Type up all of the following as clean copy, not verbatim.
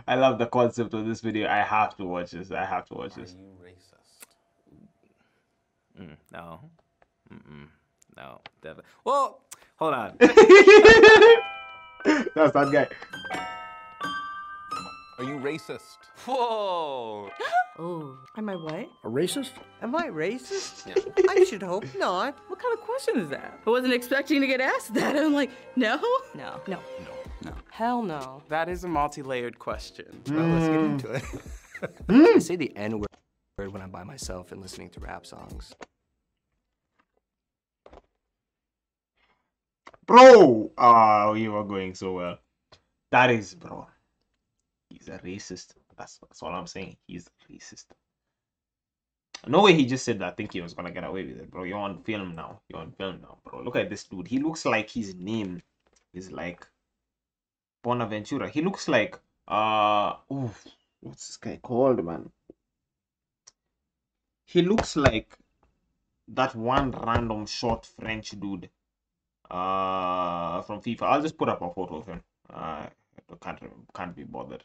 I love the concept of this video. I have to watch this. I have to watch this. Are you racist? No. No. Definitely. Well, hold on. That's that guy. Are you racist? Whoa. Oh, am I what? A racist? Am I racist? Yeah. I should hope not. What kind of question is that? I wasn't expecting to get asked that. I'm like, no? No, no. Hell no. That is a multi-layered question. Well, let's get into it. I say the N-word when I'm by myself and listening to rap songs. Bro! Oh, you were going so well. That is, bro. He's a racist. That's all I'm saying. He's a racist. No way he just said that thinking he was gonna get away with it, bro. You're on film now. You're on film now, bro. Look at this dude. He looks like his name is like Bonaventura. He looks like what's this guy called, man? He looks like that one random short French dude from FIFA. I'll just put up a photo of him. Can't be bothered.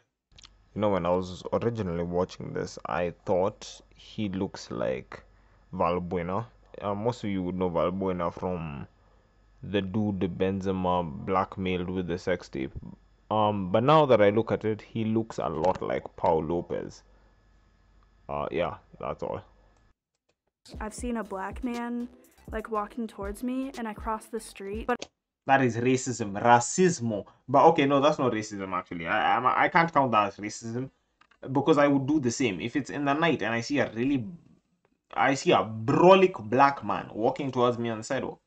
You know, when I was originally watching this, I thought he looks like Valbuena. Most of you would know Valbuena from the dude Benzema blackmailed with the sex tape. But now that I look at it, he looks a lot like Paul Lopez. Yeah, that's all. I've seen a black man like walking towards me and I crossed the street, but That is racism, racismo. But okay, no, that's not racism actually. I can't count that as racism because I would do the same if it's in the night and I see a brolic black man walking towards me on the sidewalk.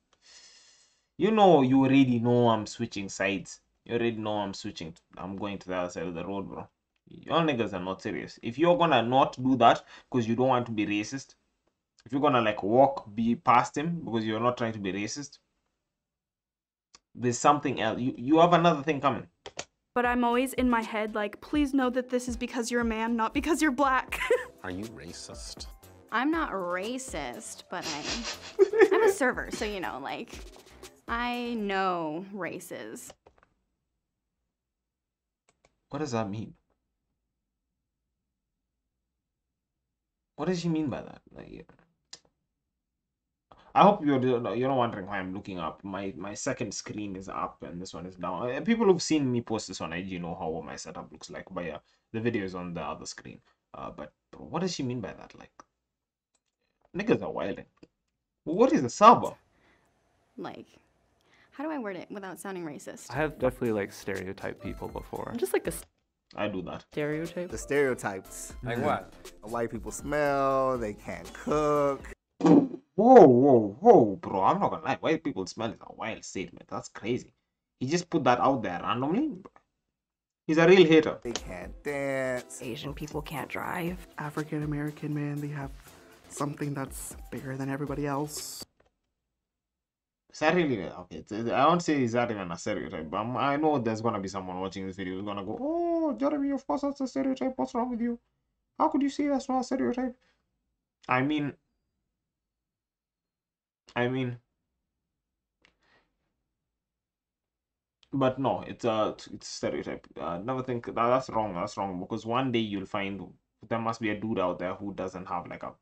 You already know I'm switching sides. You already know I'm switching. I'm going to the other side of the road, bro. Y'all niggas are not serious. If you're gonna not do that because you don't want to be racist, if you're gonna like be past him because you're not trying to be racist, there's something else. You have another thing coming. but I'm always in my head like, please know that this is because you're a man, not because you're black. Are you racist? I'm not racist, but I'm a server, so you know, like, I know races. What does that mean? What does she mean by that? Like, I hope you're not wondering why I'm looking up. My second screen is up and this one is down. People who've seen me post this on IG know how my setup looks like. But yeah, the video is on the other screen. But what does she mean by that? Like, niggas are wilding. What is a saba? Like, how do I word it without sounding racist? I have definitely like stereotyped people before. I'm just like a I do that. stereotype. The stereotypes. Like what? White people smell, they can't cook. Whoa, bro. I'm not gonna lie. White people smell is a wild statement. That's crazy. He just put that out there randomly. He's a real hater. They can't dance. Asian people can't drive. African American man, they have something that's bigger than everybody else. Is that really okay? I won't say is that even a stereotype, but I know there's gonna be someone watching this video who's gonna go, "Oh, Jeremy, of course that's a stereotype. What's wrong with you? How could you say that's not a stereotype?" I mean, but no, it's a stereotype. Never think that's wrong. That's wrong because one day you'll find there must be a dude out there who doesn't have like a.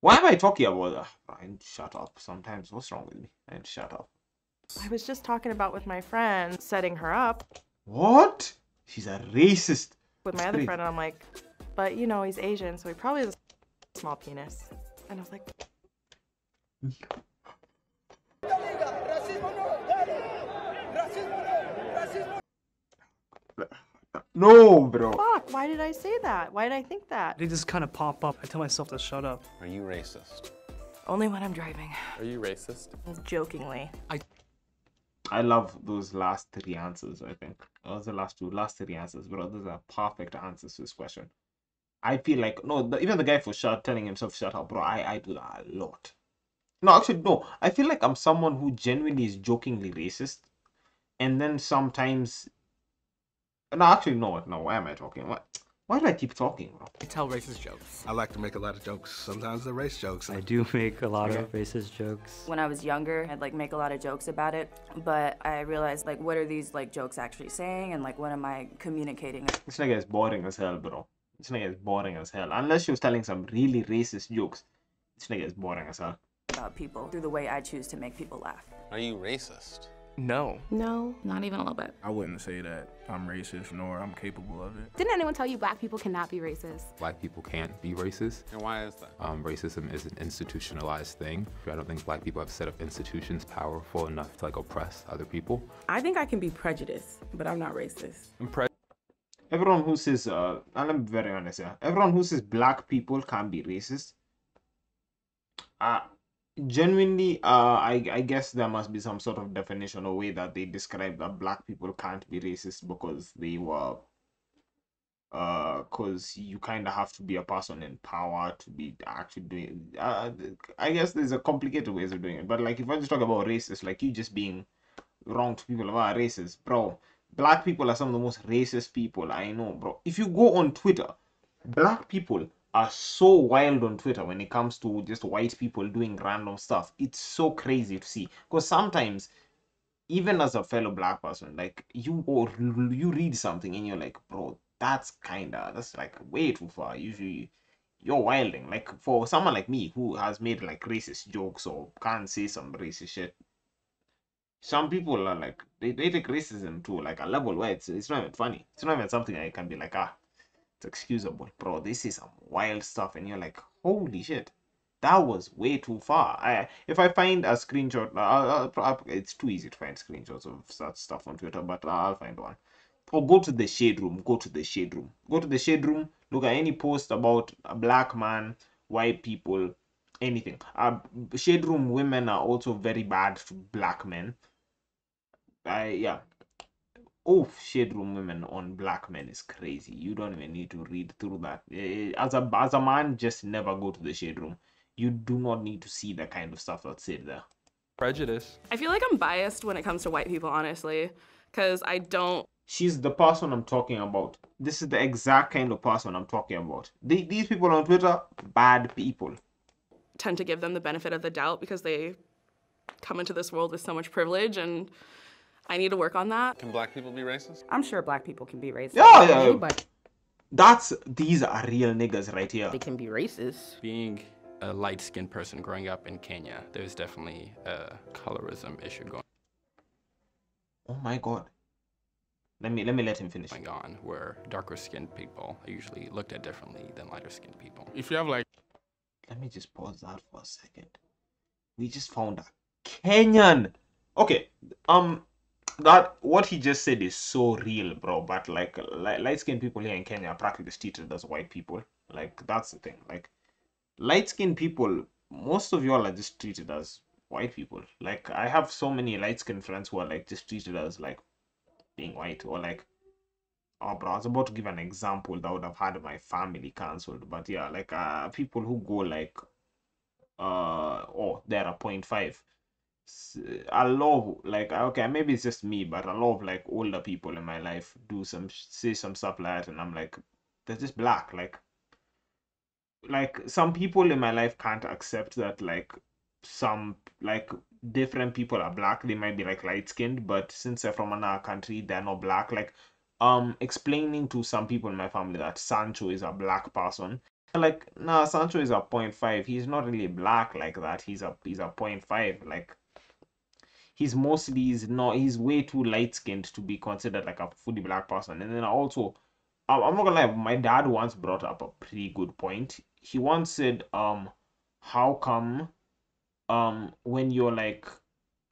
Why am I talking about that? I need to shut up sometimes. What's wrong with me? I need to shut up. I was just talking about with my friend, setting her up What? She's a racist. with my That's other crazy. friend, and I'm like, but you know, he's Asian, so he probably has a small penis. And I was like, No, bro. fuck, why did I say that? Why did I think that? They just kind of pop up. I tell myself to shut up. Are you racist? Only when I'm driving. Are you racist? Jokingly. I love those last three answers, I think. Those are the last three answers, bro. Those are perfect answers to this question. I feel like, no, even the guy for telling himself shut up, bro, I do that a lot. No, actually, no. I feel like I'm someone who genuinely is jokingly racist. And then sometimes... No, actually, no, why am I talking? What? Why do I keep talking, bro? I tell racist jokes. I like to make a lot of jokes. Sometimes they're race jokes. I do make a lot of racist jokes. When I was younger, I'd like make a lot of jokes about it, but I realized like what are these like jokes actually saying and like what am I communicating? This nigga is boring as hell, bro. This nigga is boring as hell. Unless she was telling some really racist jokes, this nigga is boring as hell. About people through the way I choose to make people laugh. Are you racist? No. No. Not even a little bit. I wouldn't say that I'm racist nor I'm capable of it. Didn't anyone tell you black people cannot be racist? Black people can't be racist. And why is that? Racism is an institutionalized thing. I don't think black people have set up institutions powerful enough to like oppress other people. I think I can be prejudiced, but I'm not racist. Everyone who says, and I'm very honest here, everyone who says black people can't be racist, genuinely, I guess there must be some sort of definition or way that they describe that black people can't be racist because they were, because you kind of have to be a person in power to be actually doing, I guess there's a complicated ways of doing it, but like if I just talk about racist, like you just being wrong to people about racist, bro, black people are some of the most racist people I know, bro. If you go on Twitter, black people are so wild on Twitter when it comes to just white people doing random stuff. It's so crazy to see. Because sometimes, even as a fellow black person, like you read something and you're like, bro, that's like way too far. Usually you're wilding. Like for someone like me who has made like racist jokes or can't say some racist shit, some people are like they take racism to like a level where it's not even funny. It's not even something I can be like, it's excusable, bro. This is some wild stuff, and you're like, holy shit, that was way too far. If I find a screenshot, it's too easy to find screenshots of such stuff on Twitter, but I'll find one. Or go to the shade room. Go to the shade room. Go to the shade room. Look at any post about a black man, white people, anything. Shade room women are also very bad to black men. Yeah. Oh, shade room women on black men is crazy. You don't even need to read through that. As a man, just never go to the shade room. You do not need to see the kind of stuff that's said there. Prejudice. I feel like I'm biased when it comes to white people, honestly, because I don't. She's the person I'm talking about. This is the exact kind of person I'm talking about. These people on Twitter, bad people. Tend to give them the benefit of the doubt because they come into this world with so much privilege, and I need to work on that. Can black people be racist? I'm sure black people can be racist. Yeah. Anybody. These are real niggas right here. They can be racist. Being a light-skinned person growing up in Kenya, there's definitely a colorism issue going Oh my god. Let me let him finish. on, where darker-skinned people are usually looked at differently than lighter-skinned people. If you have like... Let me just pause that for a second. We just found a Kenyan. Okay, that what he just said is so real, bro. But like light-skinned people here in Kenya are practically treated as white people. Like that's the thing. Like light-skinned people, most of y'all are just treated as white people. Like I have so many light-skinned friends who are like just treated as like being white, or like, oh bro, I was about to give an example that would have had my family cancelled, but yeah, like people who go like they're a 0.5. A lot of like, okay, maybe it's just me, but a lot of like older people in my life say some stuff like that, and I'm like, they're just black. Like some people in my life can't accept that like some like different people are black. They might be like light skinned, but since they're from another country, they're not black. Like explaining to some people in my family that Sancho is a black person, like, nah, Sancho is a 0.5. He's not really black like that. He's a 0.5. Like he's way too light skinned to be considered like a fully black person. And then also, I'm not gonna lie, my dad once brought up a pretty good point. He once said, how come when you're like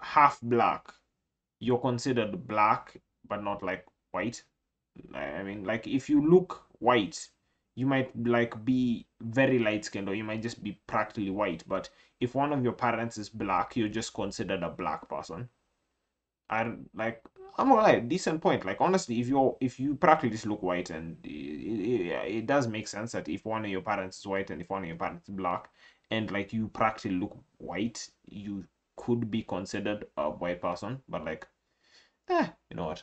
half black, you're considered black but not like white? I mean, like if you look white, you might like be very light skinned, or you might just be practically white, but if one of your parents is black, you're just considered a black person. And like, I'm not gonna lie, decent point. Like honestly, if you practically just look white, and it does make sense that if one of your parents is white and if one of your parents is black, and like you practically look white, you could be considered a white person. But like, you know what?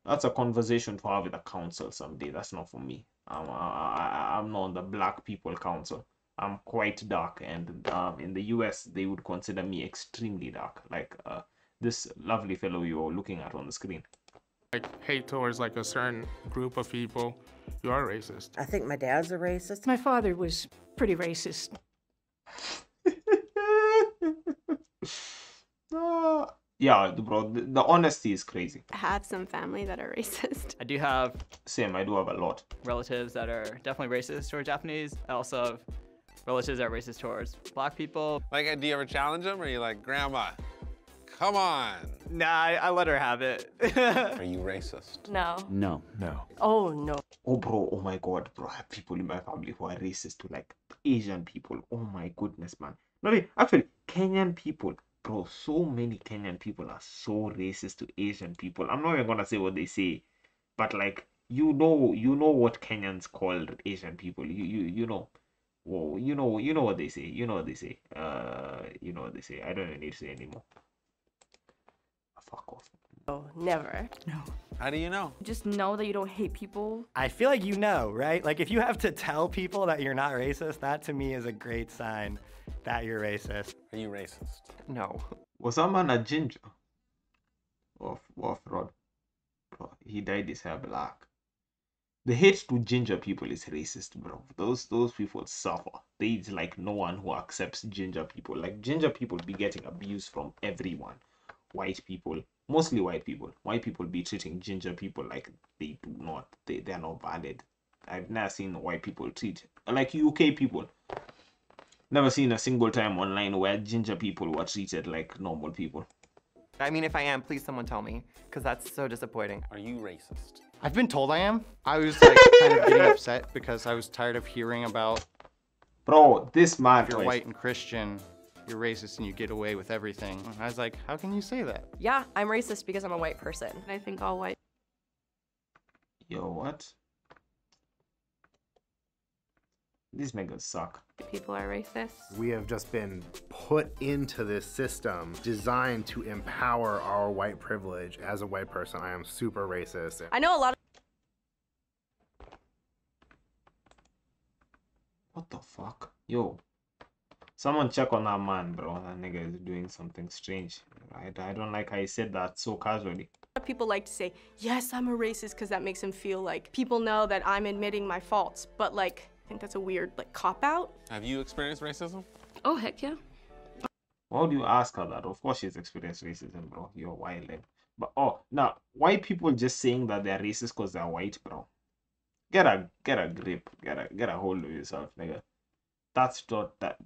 That's a conversation to have with a council someday. That's not for me. I'm not on the Black People Council. I'm quite dark, and in the US they would consider me extremely dark, like this lovely fellow you're looking at on the screen. Like hate towards like a certain group of people, you are racist. I think my dad's a racist. My father was pretty racist. Yeah, bro, the honesty is crazy. I have some family that are racist. I do have Same, I do have a lot. relatives that are definitely racist towards Japanese. I also have relatives that are racist towards Black people. Like, do you ever challenge them, or are you like, Grandma, come on? Nah, I let her have it. Are you racist? No. No. Oh, no. Oh, bro, oh my god, bro, I have people in my family who are racist to like Asian people. Oh my goodness, man. No, wait, actually, Kenyan people. Bro, so many Kenyan people are so racist to Asian people. I'm not even gonna say what they say, but like you know what Kenyans call Asian people. You know, well, you know what they say. You know what they say. You know what they say. I don't even need to say anymore. Fuck off. Oh, never. No. How do you know? Just know that you don't hate people. I feel like you know, right? Like if you have to tell people that you're not racist, that to me is a great sign that you're racist. Are you racist? No. Was that man a ginger? Off Rod. Bro, he dyed his hair black. The hate to ginger people is racist, bro. Those people suffer. There's like no one who accepts ginger people. Like ginger people be getting abuse from everyone. White people, mostly white people. White people be treating ginger people like they're not valid. I've never seen white people treat like UK people. Never seen a single time online where ginger people were treated like normal people. I mean, if I am, please someone tell me, because that's so disappointing. Are you racist? I've been told I am. I was like kind of getting upset because I was tired of hearing about, bro, this man, if you're white and Christian, you're racist and you get away with everything. I was like, how can you say that? Yeah, I'm racist because I'm a white person. I think all white. Yo, what? These niggas suck. People are racist. We have just been put into this system designed to empower our white privilege. As a white person, I am super racist. I know a lot of... What the fuck? Yo. Someone check on that man, bro. That nigga is doing something strange. I don't like how he said that so casually. People like to say, yes, I'm a racist, because that makes them feel like people know that I'm admitting my faults. But like, I think that's a weird like cop-out. Have you experienced racism? Oh, heck yeah. Why would you ask her that? Of course she's experienced racism, bro. You're wilding. But now white people just saying that they're racist because they're white, bro. Get a grip. Get a hold of yourself, nigga. That's not that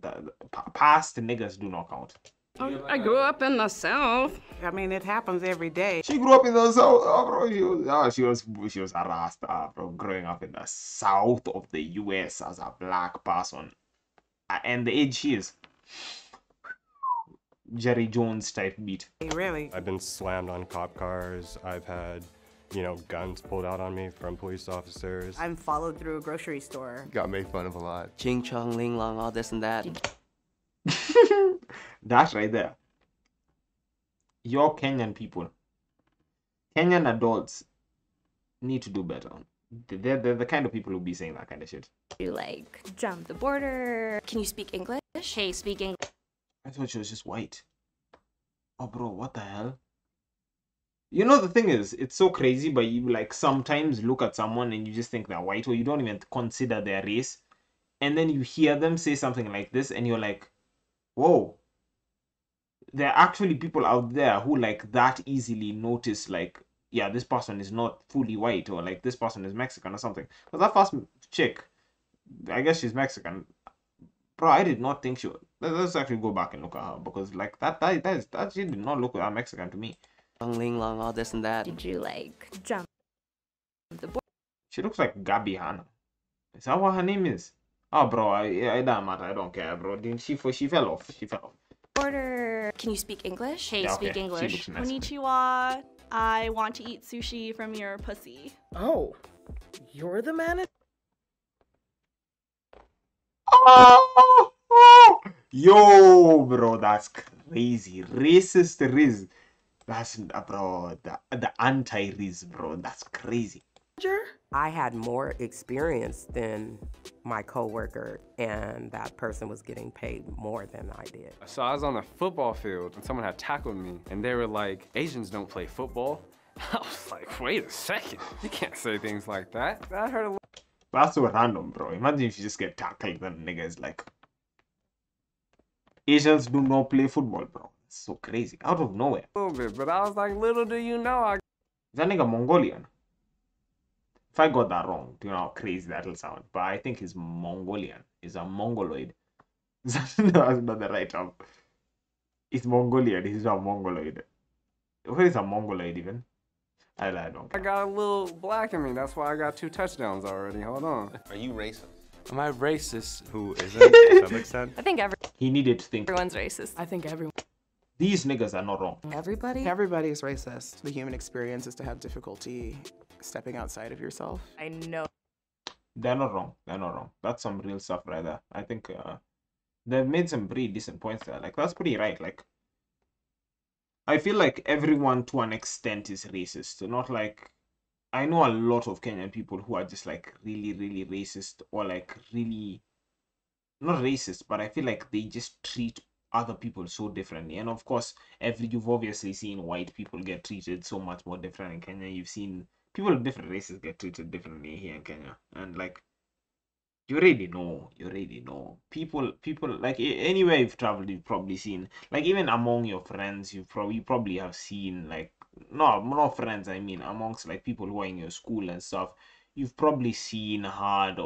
past niggas do not count. I grew up in the South. I mean, it happens every day. She grew up in the South, bro. She was a Rasta, bro, growing up in the South of the US as a black person. And the age she is. Jerry Jones type beat. Really? I've been slammed on cop cars. I've had, guns pulled out on me from police officers. I'm followed through a grocery store. Got made fun of a lot. Ching chong ling long, all this and that. That's right there. Your Kenyan people, Kenyan adults need to do better. They're the kind of people who be saying that kind of shit. You like jump the border. Can you speak English? Hey, speak English. I thought she was just white. Oh, bro, what the hell? You know, the thing is, it's so crazy, but you like sometimes look at someone and you just think they're white, or you don't even consider their race. And then you hear them say something like this and you're like, whoa. There are actually people out there who like that easily notice like, yeah, this person is not fully white, or like this person is Mexican or something. But that first chick, I guess she's Mexican. Bro, I did not think she was. Let's actually go back and look at her, because like that she did not look that Mexican to me. Ling long, all this and that. Did you like jump the border? She looks like Gabby Hanna. Is that what her name is? Oh, bro, it don't matter. I don't care, bro. Didn't she fell off. She fell off. Border. Can you speak English? Hey, Yeah, speak okay. She English. looks nice. Konnichiwa. I want to eat sushi from your pussy. Oh, you're the manager? Yo, bro, that's crazy. Racist Riz. That's bro, the anti-race, bro. That's crazy. I had more experience than my coworker, and that person was getting paid more than I did. So I was on the football field and someone had tackled me and they were like, Asians don't play football. I was like, wait a second, you can't say things like that. I heard a lot. That's so random, bro. Imagine if you just get tackled and niggas like, Asians do not play football, bro. It's so crazy. Out of nowhere. A little bit, but I was like, little do you know, Is that nigga Mongolian? If I got that wrong, do you know how crazy that'll sound? But I think he's Mongolian. He's a Mongoloid. That's not the right term. He's Mongolian. He's not Mongoloid. What is a Mongoloid even? I don't care. I got a little black in me. That's why I got 2 touchdowns already. Hold on. Are you racist? Am I racist? Who isn't, to some extent? I think He needed to think. everyone's racist. I think everyone. These niggas are not wrong. Everybody? Everybody is racist. The human experience is to have difficulty stepping outside of yourself. I know. They're not wrong. They're not wrong. That's some real stuff right there. I think they've made some pretty decent points there. Like, that's pretty right. Like, I feel like everyone to an extent is racist. Not like, I know a lot of Kenyan people who are just like really, really racist or like really, not racist, but I feel like they just treat other people so differently. And of course, you've obviously seen white people get treated so much more different in Kenya. You've seen people of different races get treated differently here in Kenya. And like, you already know. People like anywhere you've traveled, you've probably seen, like even among your friends, you probably have seen like, no, not friends, I mean amongst like people who are in your school and stuff, you've probably seen heard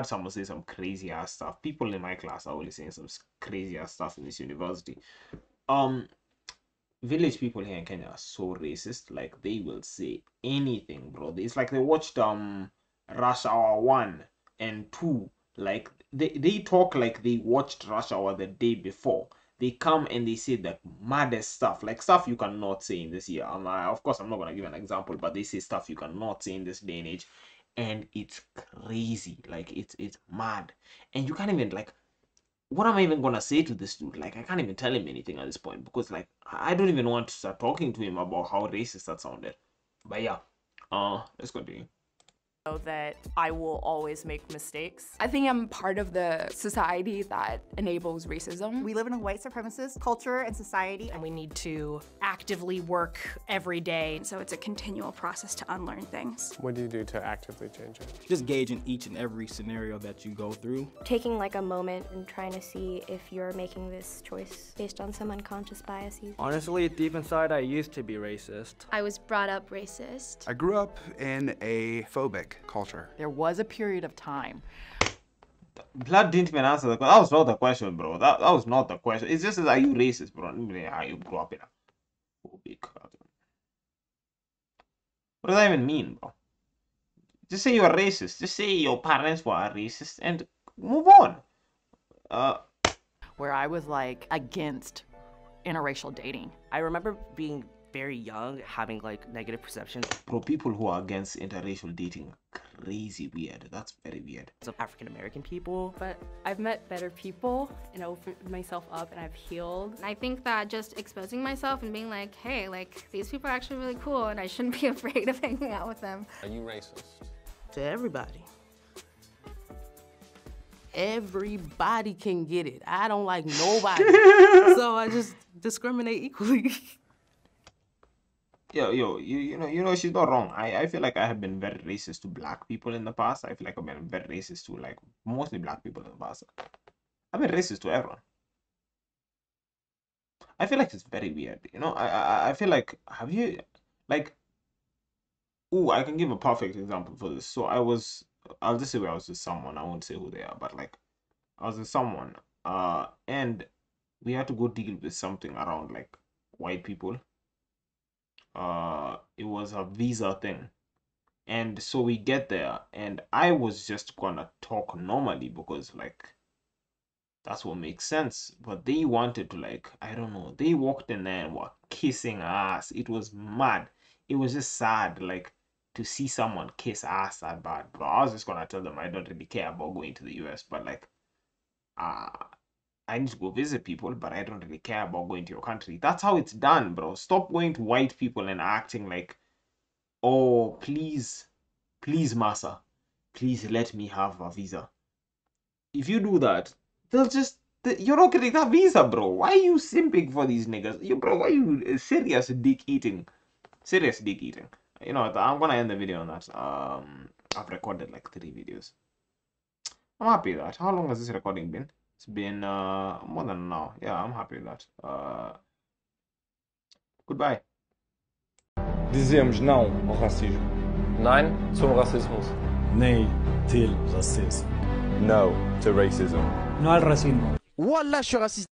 someone say some crazy ass stuff. People in my class are always saying some crazy ass stuff in this university. Village people here in Kenya are so racist. Like, they will say anything, bro. It's like they watched Rush Hour 1 and 2. Like, they talk like they watched Rush Hour the day before. They come and they say the maddest stuff, like stuff you cannot say in this year. Of course, I'm not gonna give an example, but they say stuff you cannot say in this day and age, and it's crazy. Like, it's mad, and you can't even like. What am I even gonna say to this dude? Like, I can't even tell him anything at this point because like I don't even want to start talking to him about how racist that sounded. But yeah, let's continue. That I will always make mistakes. I think I'm part of the society that enables racism. We live in a white supremacist culture and society. And we need to actively work every day. So it's a continual process to unlearn things. What do you do to actively change it? Just gauging each and every scenario that you go through. Taking like a moment and trying to see if you're making this choice based on some unconscious biases. Honestly, deep inside, I used to be racist. I was brought up racist. I grew up in a phobic culture. There was a period of time. Blood didn't even answer the question. That was not the question, bro. That was not the question. It's just, are you racist, bro? How you grew up in a phobic culture. What does that even mean, bro? Just say you're racist. Just say your parents were racist and move on. Where I was like against interracial dating. I remember being very young, having like negative perceptions. Bro, people who are against interracial dating, crazy weird. That's very weird. Of African American people. But I've met better people and opened myself up and I've healed. I think that just exposing myself and being like, hey, like these people are actually really cool and I shouldn't be afraid of hanging out with them. Are you racist? To everybody. Everybody can get it. I don't like nobody. So I just discriminate equally. You know, she's not wrong. I feel like I have been very racist to black people in the past. I feel like I've been very racist to like mostly black people in the past. I've been racist to everyone. I feel like it's very weird. You know, I feel like, have you like, ooh, I can give a perfect example for this. So I'll just say where I was with someone. I won't say who they are, but like I was with someone and we had to go deal with something around like white people. It was a visa thing, and so we get there and I was just gonna talk normally because like that's what makes sense, but they wanted to like, I don't know, they walked in there and were kissing ass. It was mad. It was just sad, like, to see someone kiss ass that bad, bro. I was just gonna tell them I don't really care about going to the US, but like I I need to go visit people, but I don't really care about going to your country. That's how it's done, bro. Stop going to white people and acting like, oh, please, massa, please let me have a visa. If you do that, they'll just, you're not getting that visa, bro. Why are you simping for these niggas? Bro, why are you serious dick eating? Serious dick eating. You know what, I'm gonna end the video on that. I've recorded like 3 videos. I'm happy with that. How long has this recording been? It's been more than an hour. Yeah, I'm happy with that. Goodbye. Dizemos não ao racismo. Nein zum Rassismus. Nej till rasism. No to racism. No al racismo. Wallah, je suis raciste.